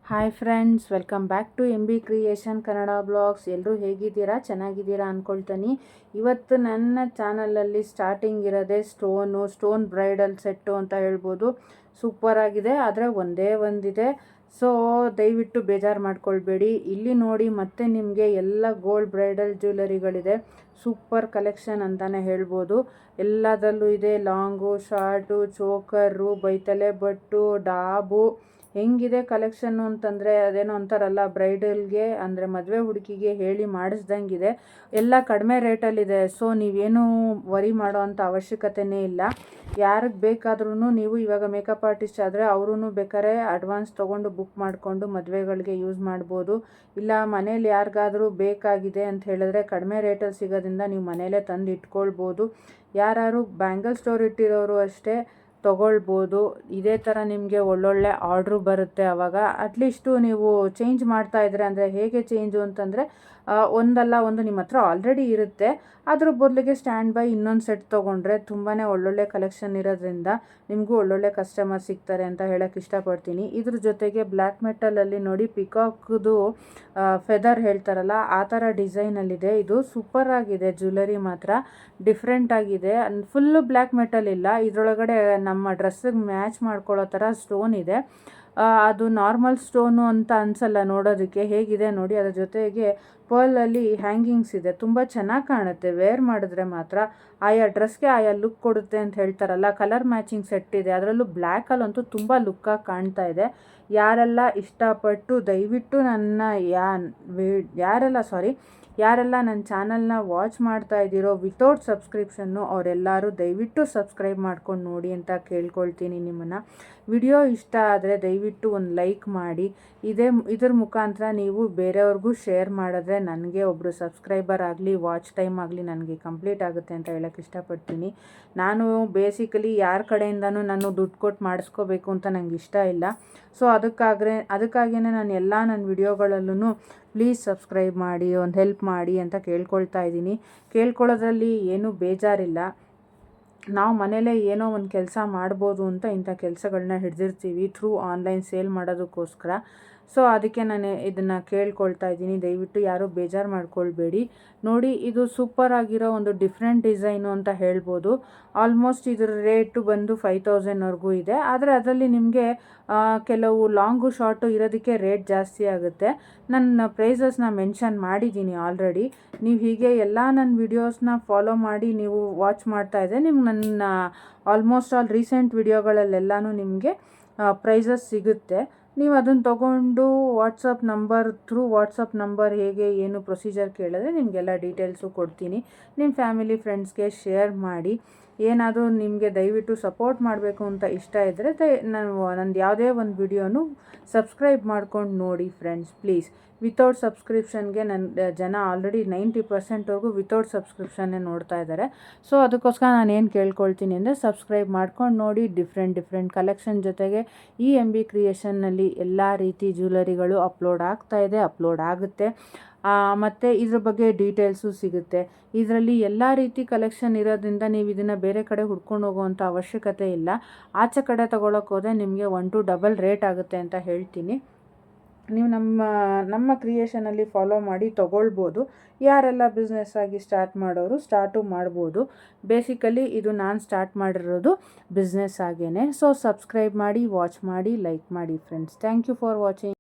Hi friends, welcome back to M B creation Kannada blogs. ಎಲ್ಲರೂ ಹೇಗಿದ್ದೀರಾ? ಚೆನ್ನಾಗಿದ್ದೀರಾ ಅಂದ್ಕೊಳ್ತೀನಿ. ಇವತ್ತು ನನ್ನ ಚಾನಲಲ್ಲಿ ಸ್ಟಾರ್ಟಿಂಗ್ ಇರೋದೇ ಸ್ಟೋನ್ ಬ್ರೈಡಲ್ ಸೆಟ್ಟು ಅಂತ ಹೇಳ್ಬೋದು. ಸೂಪರಾಗಿದೆ, ಆದರೆ ಒಂದೇ ಒಂದಿದೆ. ಸೊ ದಯವಿಟ್ಟು ಬೇಜಾರು ಮಾಡ್ಕೊಳ್ಬೇಡಿ. ಇಲ್ಲಿ ನೋಡಿ, ಮತ್ತೆ ನಿಮಗೆ ಎಲ್ಲ ಗೋಲ್ಡ್ ಬ್ರೈಡಲ್ ಜ್ಯುವೆಲರಿಗಳಿದೆ. ಸೂಪರ್ ಕಲೆಕ್ಷನ್ ಅಂತಲೇ ಹೇಳ್ಬೋದು. ಎಲ್ಲದರಲ್ಲೂ ಇದೆ. ಲಾಂಗು, ಶಾರ್ಟು, ಚೋಕರು, ಬೈತಲೆ ಬಟ್ಟು, ಡಾಬು. ಹೆಂಗಿದೆ ಕಲೆಕ್ಷನ್ನು ಅಂತಂದರೆ, ಅದೇನೋ ಅಂತಾರಲ್ಲ, ಬ್ರೈಡಲ್ಗೆ ಅಂದರೆ ಮದುವೆ ಹುಡುಗಿಗೆ ಹೇಳಿ ಮಾಡಿಸ್ದಂಗಿದೆ. ಎಲ್ಲ ಕಡಿಮೆ ರೇಟಲ್ಲಿದೆ. ಸೊ ನೀವೇನು ವರಿ ಮಾಡೋ ಅಂಥ ಅವಶ್ಯಕತೆಯೇ ಇಲ್ಲ. ಯಾರಿಗೆ ಬೇಕಾದ್ರೂ ನೀವು ಇವಾಗ ಮೇಕಪ್ ಆರ್ಟಿಸ್ಟ್ ಆದರೆ ಅವರೂ ಬೇಕಾದ್ರೆ ಅಡ್ವಾನ್ಸ್ ತೊಗೊಂಡು ಬುಕ್ ಮಾಡಿಕೊಂಡು ಮದುವೆಗಳಿಗೆ ಯೂಸ್ ಮಾಡ್ಬೋದು. ಇಲ್ಲ ಮನೇಲಿ ಯಾರಿಗಾದರೂ ಬೇಕಾಗಿದೆ ಅಂತ ಹೇಳಿದ್ರೆ ಕಡಿಮೆ ರೇಟಲ್ಲಿ ಸಿಗೋದ್ರಿಂದ ನೀವು ಮನೇಲೇ ತಂದು ಇಟ್ಕೊಳ್ಬೋದು. ಯಾರು ಬ್ಯಾಂಗಲ್ ಸ್ಟೋರ್ ಇಟ್ಟಿರೋರು ಅಷ್ಟೇ ತೊಗೊಳ್ಬೋದು. ಇದೇ ಥರ ನಿಮಗೆ ಒಳ್ಳೊಳ್ಳೆ ಆರ್ಡ್ರು ಬರುತ್ತೆ. ಆವಾಗ ಅಟ್ಲೀಸ್ಟು ನೀವು ಚೇಂಜ್ ಮಾಡ್ತಾಯಿದ್ರೆ, ಅಂದರೆ ಹೇಗೆ ಚೇಂಜು ಅಂತಂದರೆ, ಒಂದಲ್ಲ ಒಂದು ನಿಮ್ಮ ಹತ್ರ ಆಲ್ರೆಡಿ ಇರುತ್ತೆ. ಅದ್ರ ಬದಲಿಗೆ ಸ್ಟ್ಯಾಂಡ್ ಬೈ ಇನ್ನೊಂದು ಸೆಟ್ ತೊಗೊಂಡ್ರೆ ತುಂಬಾ ಒಳ್ಳೊಳ್ಳೆ ಕಲೆಕ್ಷನ್ ಇರೋದ್ರಿಂದ ನಿಮಗೂ ಒಳ್ಳೊಳ್ಳೆ ಕಸ್ಟಮರ್ ಸಿಗ್ತಾರೆ ಅಂತ ಹೇಳೋಕ್ಕೆ ಇಷ್ಟಪಡ್ತೀನಿ. ಇದ್ರ ಜೊತೆಗೆ ಬ್ಲ್ಯಾಕ್ ಮೆಟಲಲ್ಲಿ ನೋಡಿ, ಪಿಕಾಕ್ದು ಫೆದರ್ ಹೇಳ್ತಾರಲ್ಲ, ಆ ಥರ ಡಿಸೈನಲ್ಲಿದೆ. ಇದು ಸೂಪರಾಗಿದೆ. ಜ್ಯುವೆಲರಿ ಮಾತ್ರ ಡಿಫ್ರೆಂಟಾಗಿದೆ. ಫುಲ್ಲು ಬ್ಲ್ಯಾಕ್ ಮೆಟಲ್ ಇಲ್ಲ, ಇದರೊಳಗಡೆ ನಮ್ಮ ಡ್ರೆಸ್ಸಿಗೆ ಮ್ಯಾಚ್ ಮಾಡ್ಕೊಳ್ಳೋ ಥರ ಸ್ಟೋನ್ ಇದೆ. ಅದು ನಾರ್ಮಲ್ ಸ್ಟೋನು ಅಂತ ಅನಿಸಲ್ಲ ನೋಡೋದಕ್ಕೆ. ಹೇಗಿದೆ ನೋಡಿ. ಅದ್ರ ಜೊತೆಗೆ ಪರ್ಲಲ್ಲಿ ಹ್ಯಾಂಗಿಂಗ್ಸ್ ಇದೆ. ತುಂಬ ಚೆನ್ನಾಗಿ ಕಾಣುತ್ತೆ. ವೇರ್ ಮಾಡಿದ್ರೆ ಮಾತ್ರ ಆಯಾ ಡ್ರೆಸ್ಗೆ ಆಯಾ ಲುಕ್ ಕೊಡುತ್ತೆ ಅಂತ ಹೇಳ್ತಾರಲ್ಲ. ಕಲರ್ ಮ್ಯಾಚಿಂಗ್ ಸೆಟ್ ಇದೆ. ಅದರಲ್ಲೂ ಬ್ಲ್ಯಾಕಲ್ಲಂತೂ ತುಂಬ ಲುಕ್ಕಾಗಿ ಕಾಣ್ತಾ ಇದೆ. ಯಾರೆಲ್ಲ ಇಷ್ಟಪಟ್ಟು ದಯವಿಟ್ಟು ಯಾರೆಲ್ಲ ನನ್ನ ಚಾನಲ್ನ ವಾಚ್ ಮಾಡ್ತಾ ಇದ್ದೀರೋ ವಿತೌಟ್ ಸಬ್ಸ್ಕ್ರಿಪ್ಷನ್ನು, ಅವರೆಲ್ಲರೂ ದಯವಿಟ್ಟು ಸಬ್ಸ್ಕ್ರೈಬ್ ಮಾಡ್ಕೊಂಡು ನೋಡಿ ಅಂತ ಕೇಳ್ಕೊಳ್ತೀನಿ ನಿಮ್ಮನ್ನು. ವಿಡಿಯೋ ಇಷ್ಟ ಆದರೆ ದಯವಿಟ್ಟು ಒಂದು ಲೈಕ್ ಮಾಡಿ. ಇದ್ರ ಮುಖಾಂತರ ನೀವು ಬೇರೆಯವ್ರಿಗೂ ಶೇರ್ ಮಾಡಿದ್ರೆ ನನಗೆ ಒಬ್ಬರು ಸಬ್ಸ್ಕ್ರೈಬರ್ ಆಗಲಿ, ವಾಚ್ ಟೈಮ್ ಆಗಲಿ ನನಗೆ ಕಂಪ್ಲೀಟ್ ಆಗುತ್ತೆ ಅಂತ ಹೇಳೋಕ್ಕೆ ಇಷ್ಟಪಡ್ತೀನಿ. ನಾನು ಬೇಸಿಕಲಿ ಯಾರ ಕಡೆಯಿಂದನೂ ನಾನು ದುಡ್ಡು ಕೊಟ್ಟು ಮಾಡಿಸ್ಕೋಬೇಕು ಅಂತ ನನಗೆ ಇಷ್ಟ ಇಲ್ಲ. ಸೊ ಅದಕ್ಕಾಗಿಯೇ ನಾನು ಎಲ್ಲ ನನ್ನ ವಿಡಿಯೋಗಳಲ್ಲೂ ಪ್ಲೀಸ್ ಸಬ್ಸ್ಕ್ರೈಬ್ ಮಾಡಿ, ಒಂದು ಹೆಲ್ಪ್ ಮಾಡಿ ಅಂತ ಕೇಳ್ಕೊಳ್ತಾ ಇದ್ದೀನಿ. ಕೇಳ್ಕೊಳ್ಳೋದ್ರಲ್ಲಿ ಏನೂ ಬೇಜಾರಿಲ್ಲ. ನಾವು ಮನೇಲೇ ಏನೋ ಒಂದು ಕೆಲಸ ಮಾಡ್ಬೋದು ಅಂತ ಇಂಥ ಕೆಲಸಗಳನ್ನ ಹಿಡಿದಿರ್ತೀವಿ ಥ್ರೂ ಆನ್ಲೈನ್ ಸೇಲ್ ಮಾಡೋದಕ್ಕೋಸ್ಕರ. ಸೊ ಅದಕ್ಕೆ ನಾನು ಇದನ್ನು ಕೇಳ್ಕೊಳ್ತಾ ಇದ್ದೀನಿ. ದಯವಿಟ್ಟು ಯಾರೂ ಬೇಜಾರು ಮಾಡ್ಕೊಳ್ಬೇಡಿ. ನೋಡಿ, ಇದು ಸೂಪರಾಗಿರೋ ಒಂದು ಡಿಫ್ರೆಂಟ್ ಡಿಸೈನು ಅಂತ ಹೇಳ್ಬೋದು. ಆಲ್ಮೋಸ್ಟ್ ಇದರ ರೇಟು ಬಂದು 5000ವರೆಗೂ ಇದೆ. ಆದರೆ ಅದರಲ್ಲಿ ನಿಮಗೆ ಕೆಲವು ಲಾಂಗು ಶಾರ್ಟು ಇರೋದಕ್ಕೆ ರೇಟ್ ಜಾಸ್ತಿ ಆಗುತ್ತೆ. ನನ್ನ ಪ್ರೈಸಸ್ನ ಮೆನ್ಷನ್ ಮಾಡಿದ್ದೀನಿ ಆಲ್ರೆಡಿ. ನೀವು ಹೀಗೆ ಎಲ್ಲ ನನ್ನ ವಿಡಿಯೋಸ್ನ ಫಾಲೋ ಮಾಡಿ ನೀವು ವಾಚ್ ಮಾಡ್ತಾಯಿದ್ರೆ ನಿಮ್ಗೆ ನನ್ನ ಆಲ್ಮೋಸ್ಟ್ ಆಲ್ ರೀಸೆಂಟ್ ವಿಡಿಯೋಗಳಲ್ಲೆಲ್ಲನೂ ನಿಮಗೆ ಪ್ರೈಸಸ್ ಸಿಗುತ್ತೆ. ನೀವು ಅದನ್ನು ತೊಗೊಂಡು ವಾಟ್ಸಪ್ ನಂಬರ್ ಹೇಗೆ ಏನು ಪ್ರೊಸೀಜರ್ ಕೇಳಿದ್ರೆ ನಿಮಗೆಲ್ಲ ಡೀಟೇಲ್ಸು ಕೊಡ್ತೀನಿ. ನಿಮ್ಮ ಫ್ಯಾಮಿಲಿ ಫ್ರೆಂಡ್ಸ್ಗೆ ಶೇರ್ ಮಾಡಿ. ಏನಾದರೂ ನಿಮಗೆ ದಯವಿಟ್ಟು ಸಪೋರ್ಟ್ ಮಾಡಬೇಕು ಅಂತ ಇಷ್ಟ ಇದ್ದರೆ ನಂದು ಯಾವುದೇ ಒಂದು ವಿಡಿಯೋನು ಸಬ್ಸ್ಕ್ರೈಬ್ ಮಾಡ್ಕೊಂಡು ನೋಡಿ ಫ್ರೆಂಡ್ಸ್, ಪ್ಲೀಸ್. ವಿತೌಟ್ ಸಬ್ಸ್ಕ್ರಿಪ್ಷನ್ಗೆ ನನ್ನ ಜನ ಆಲ್ರೆಡಿ 90% ವಿತೌಟ್ ಸಬ್ಸ್ಕ್ರಿಪ್ಷನ್ನೇ ನೋಡ್ತಾ ಇದ್ದಾರೆ. ಸೊ ಅದಕ್ಕೋಸ್ಕರ ನಾನು ಏನು ಕೇಳ್ಕೊಳ್ತೀನಿ ಅಂದರೆ, ಸಬ್ಸ್ಕ್ರೈಬ್ ಮಾಡ್ಕೊಂಡು ನೋಡಿ. ಡಿಫ್ರೆಂಟ್ ಕಲೆಕ್ಷನ್ ಜೊತೆಗೆ ಈ ಎಂ ಬಿ ಕ್ರಿಯೇಷನ್ನಲ್ಲಿ ಎಲ್ಲ ರೀತಿ ಜ್ಯುವೆಲರಿಗಳು ಅಪ್ಲೋಡ್ ಆಗುತ್ತೆ. ಮತ್ತು ಇದ್ರ ಬಗ್ಗೆ ಡೀಟೇಲ್ಸು ಸಿಗುತ್ತೆ. ಇದರಲ್ಲಿ ಎಲ್ಲ ರೀತಿ ಕಲೆಕ್ಷನ್ ಇರೋದ್ರಿಂದ ನೀವು ಇದನ್ನು ಬೇರೆ ಕಡೆ ಹುಡ್ಕೊಂಡು ಹೋಗೋವಂಥ ಅವಶ್ಯಕತೆ ಇಲ್ಲ. ಆಚೆ ಕಡೆ ತೊಗೊಳಕ್ಕೆ ಹೋದರೆ ನಿಮಗೆ 1 to ಡಬಲ್ ರೇಟ್ ಆಗುತ್ತೆ ಅಂತ ಹೇಳ್ತೀನಿ. ನೀವು ನಮ್ಮ ಕ್ರಿಯೇಷನಲ್ಲಿ ಫಾಲೋ ಮಾಡಿ ತೊಗೊಳ್ಬೋದು. ಯಾರೆಲ್ಲ ಬಿಸ್ನೆಸ್ ಆಗಿ ಸ್ಟಾರ್ಟು ಮಾಡ್ಬೋದು. ಬೇಸಿಕಲಿ ಇದು ನಾನು ಸ್ಟಾರ್ಟ್ ಮಾಡಿರೋದು ಬಿಸ್ನೆಸ್ ಆಗೇ. ಸೊ ಸಬ್ಸ್ಕ್ರೈಬ್ ಮಾಡಿ, ವಾಚ್ ಮಾಡಿ, ಲೈಕ್ ಮಾಡಿ friends. Thank you for watching.